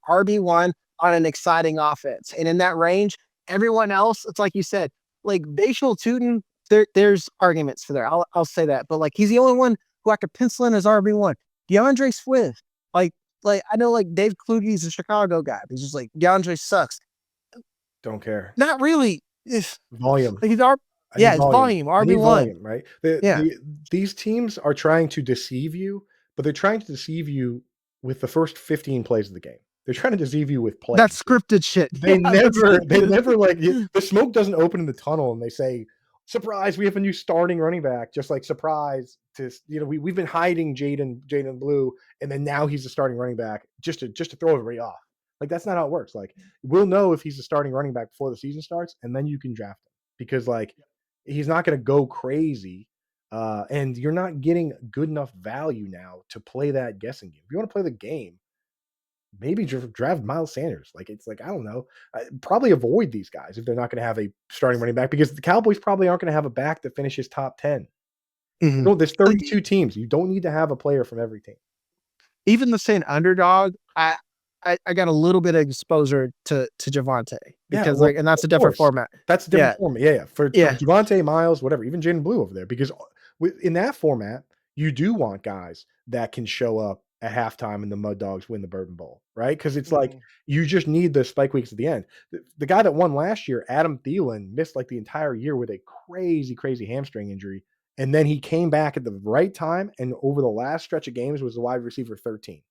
RB1 on an exciting offense. And in that range, everyone else, it's like you said, like Bashal Tootin, there's arguments for there. I'll say that. But like he's the only one who I could pencil in as RB1. DeAndre Swift, like I know like Dave Kluge's a Chicago guy. But he's just like DeAndre sucks. don't care. Not really. If Volume. like he's our I yeah, need it's volume. volume I need RB1. volume, right? Yeah, These teams are trying to deceive you, but they're trying to deceive you with the first 15 plays of the game. They're trying to deceive you with plays, that's dude. scripted shit. They Yeah, never they never, like, the smoke doesn't open in the tunnel and they say, "Surprise, we have a new starting running back," just like, "Surprise," we've been hiding Jaydon Blue, and then now he's the starting running back just to throw everybody off. Like, that's not how it works. Like, we'll know if he's the starting running back before the season starts, and then you can draft him because, like, he's not gonna go crazy, and you're not getting good enough value now to play that guessing game. If you wanna play the game, maybe draft Miles Sanders. Like, it's like, I don't know. Probably avoid these guys if they're not gonna have a starting running back because the Cowboys probably aren't gonna have a back that finishes top 10. Mhm. No, there's 32 teams. You don't need to have a player from every team. Even the same underdog, I got a little bit of exposure to Javante Yeah, because well, like, and that's of a different course. format. That's a different Yeah, format. Yeah, yeah. For yeah, Javonte, Miles, whatever, even Jaden Blue over there, because in that format, you do want guys that can show up at halftime and the Mud Dogs win the Bourbon Bowl, right? Because it's like mhm. you just need the spike weeks at the end. The guy that won last year, Adam Thielen, missed like the entire year with a crazy, crazy hamstring injury. And then he came back at the right time and over the last stretch of games was the wide receiver 13.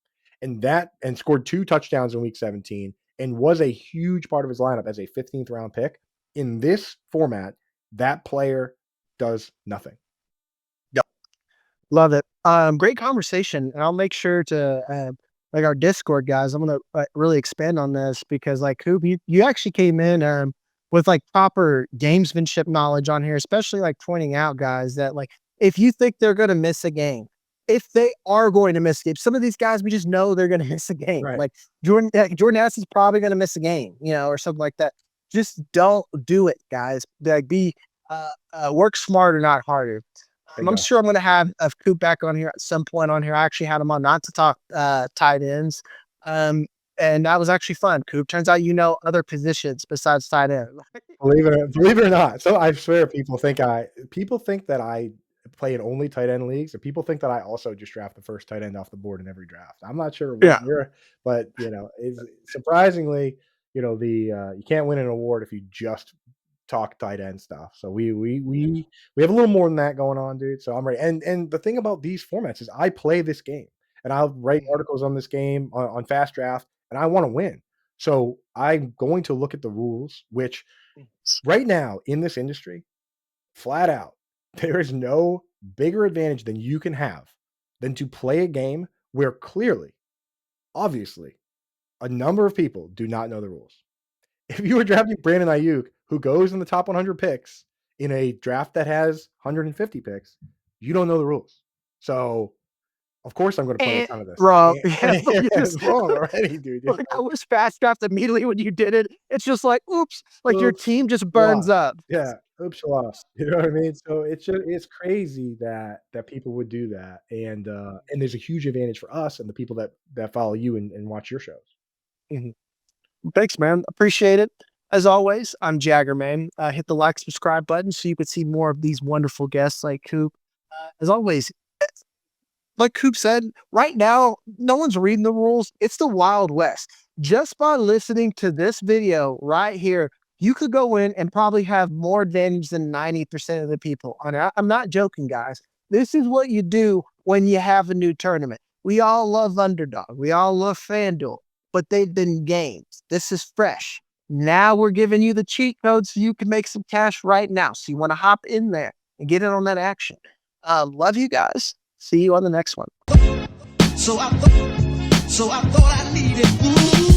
And scored 2 touchdowns in week 17 and was a huge part of his lineup as a 15th round pick. In this format, that player does nothing. Love it. Great conversation, and I'll make sure to like our Discord guys. I'm gonna really expand on this because like Coop, you actually came in with like proper gamesmanship knowledge on here, especially like pointing out guys that like if you think they're gonna miss a game, if they are going to miss a game, some of these guys we just know they're gonna miss a game. Right. Like Jordan Addison's probably gonna miss a game, or something like that. Just don't do it, guys. Like be work smarter, not harder. I'm Bingo. sure I'm gonna have a Coop back on here at some point on here. I actually had him on not to talk tight ends. Um, and that was actually fun, Coop. Turns out you know other positions besides tight end. Believe it or not. So I swear people think that I play in only tight end leagues, and people think that I also just draft the first tight end off the board in every draft. I'm not sure what Yeah. you're, but is surprisingly, you can't win an award if you just talk tight end stuff. So we have a little more than that going on, dude. So I'm ready. And the thing about these formats is I play this game and I'll write Mhm. articles on this game on Fast Draft, and I want to win. So I'm going to look at the rules, which right now in this industry, flat out, there is no bigger advantage than you can have than to play a game where clearly, obviously, a number of people do not know the rules. If you were drafting Brandon Aiyuk, who goes in the top 100 picks in a draft that has 150 picks, you don't know the rules. So, of course, I'm going to play a ton of this. Wrong. Yeah, you just Wrong already, dude. like I was fast draft immediately when you did it. It's just like, oops, like your Oops, team just burns lost. up. Yeah, oops, you lost. You know what I mean? So it's crazy that people would do that, and there's a huge advantage for us and the people that follow you and watch your shows. Mhm. Thanks, man. Appreciate it. As always, I'm Jagger, man. Hit the like, subscribe button so you can see more of these wonderful guests like Coop. As always, like Coop said, right now, no one's reading the rules. It's the Wild West. Just by listening to this video right here, you could go in and probably have more advantage than 90% of the people. I'm not joking, guys. This is what you do when you have a new tournament. We all love Underdog. We all love FanDuel, but they've been games. This is fresh. Now we're giving you the cheat code so you can make some cash right now. So you want to hop in there and get in on that action. Love you guys. See you on the next one. So I thought I needed.